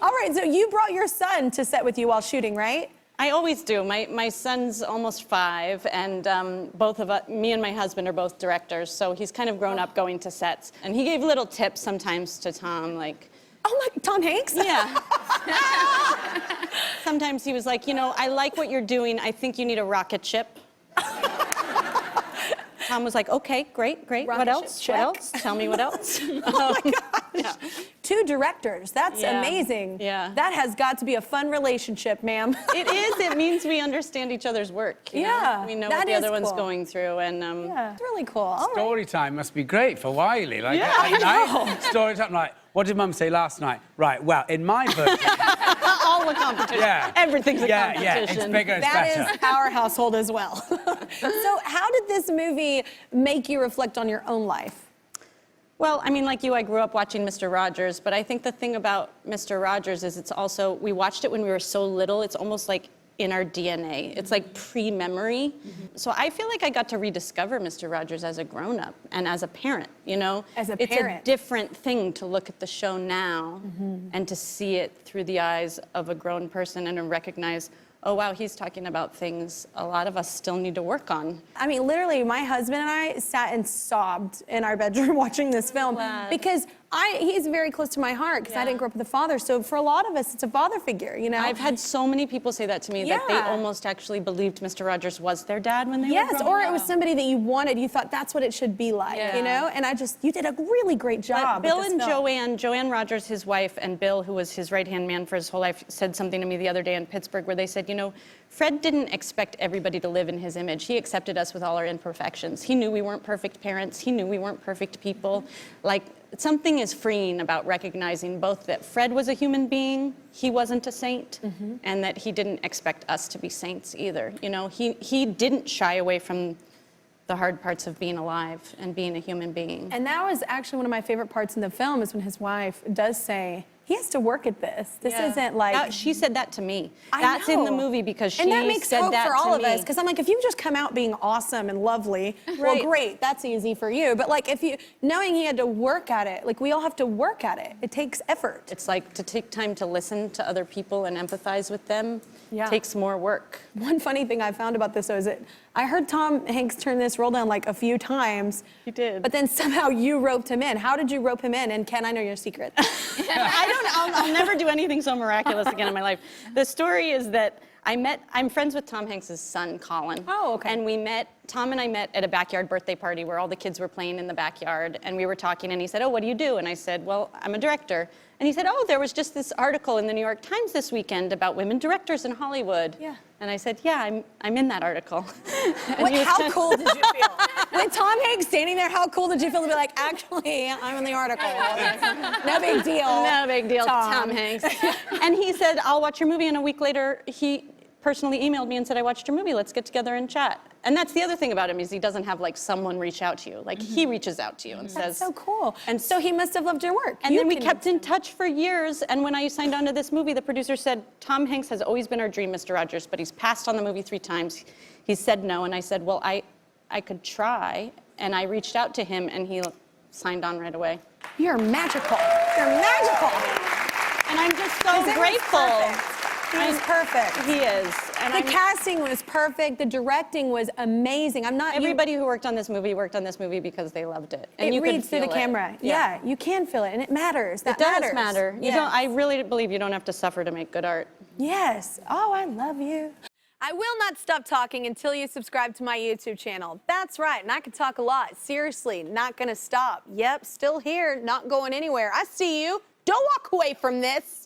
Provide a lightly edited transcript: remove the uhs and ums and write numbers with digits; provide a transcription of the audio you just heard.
All right, so you brought your son to set with you while shooting, right? I always do. My son's almost 5, and both of us, me and my husband, are both directors, so he's kind of grown up going to sets. And he gave little tips sometimes to Tom, like... Oh, my, Tom Hanks? Yeah. Sometimes he was like, you know, I like what you're doing. I think you need a rocket ship. Tom was like, okay, great. Rocket what else? ship, What else? Tell me what else. Oh, my gosh. Yeah. 2 directors. That's amazing. Yeah. That has got to be a fun relationship, ma'am. It is. It means we understand each other's work. You know? We know what the other one's going through. And yeah, it's really cool. All Story time must be great for Wiley. Like, yeah, at night, story time, like, what did Mum say last night? Right, well, in my book... all the competition. Yeah. Everything's a competition. Yeah, it's bigger, it's better. That is our household as well. So how did this movie make you reflect on your own life? Well, I mean, like you, I grew up watching Mr. Rogers, but I think the thing about Mr. Rogers is it's also, we watched it when we were so little, it's almost like in our DNA. It's like pre-memory. So I feel like I got to rediscover Mr. Rogers as a grown-up and as a parent, you know? As a It's parent. a different thing to look at the show now and to see it through the eyes of a grown person and to recognize, oh, wow, he's talking about things a lot of us still need to work on. I mean, literally, my husband and I sat and sobbed in our bedroom watching this film because he's very close to my heart because I didn't grow up with a father. So for a lot of us, it's a father figure, you know? I've had so many people say that to me, that they almost actually believed Mr. Rogers was their dad when they were growing up. Or it was somebody that you wanted, you thought that's what it should be like, you know? And you did a really great job. But Bill and Joanne Rogers, his wife, and Bill, who was his right-hand man for his whole life, said something to me the other day in Pittsburgh where they said, you know, Fred didn't expect everybody to live in his image. He accepted us with all our imperfections. He knew we weren't perfect parents. He knew we weren't perfect people. Like, something is freeing about recognizing both that Fred was a human being, he wasn't a saint, and that he didn't expect us to be saints either. You know, he didn't shy away from the hard parts of being alive and being a human being. And that was actually one of my favorite parts in the film is when his wife does say, he has to work at this. This isn't like... she said that to me. I That's know. in the movie because she said that to me. And that makes hope for all of us, because I'm like, if you just come out being awesome and lovely, well, great, that's easy for you. But like, knowing he had to work at it, like we all have to work at it. It takes effort. It's like to take time to listen to other people and empathize with them takes more work. One funny thing I found about this though is that I heard Tom Hanks turn this role down like a few times. He did. But then somehow you roped him in. How did you rope him in? And Ken, I know your secret. I'll never do anything so miraculous again in my life. The story is that I'm friends with Tom Hanks' son, Colin. Oh, okay. And Tom and I met at a backyard birthday party where all the kids were playing in the backyard, and we were talking, and he said, oh, what do you do? And I said, well, I'm a director. And he said, oh, there was just this article in the New York Times this weekend about women directors in Hollywood. Yeah. And I said, yeah, I'm in that article. Wait, how cool did you feel? With Tom Hanks standing there, how cool did you feel to be like, actually, I'm in the article? No big deal. No big deal, Tom Hanks. And he said, I'll watch your movie, and a week later, he personally emailed me and said, I watched your movie, let's get together and chat. And that's the other thing about him is he doesn't have like someone reach out to you. Like he reaches out to you and says. That's so cool. And so he must have loved your work. And then we kept in touch for years. And when I signed on to this movie, the producer said, Tom Hanks has always been our dream, Mr. Rogers, but he's passed on the movie 3 times. He said no. And I said, well, I could try. And I reached out to him and he signed on right away. You're magical. You're magical. And I'm just so grateful. He was perfect. He is. And the casting was perfect. The directing was amazing. Everybody who worked on this movie because they loved it. And it you reads could feel through the camera. Yeah, you can feel it, and it matters. That matters. It does matter. Yeah. I really believe you don't have to suffer to make good art. Yes. Oh, I love you. I will not stop talking until you subscribe to my YouTube channel. That's right, and I can talk a lot. Seriously, not gonna stop. Yep, still here, not going anywhere. I see you. Don't walk away from this.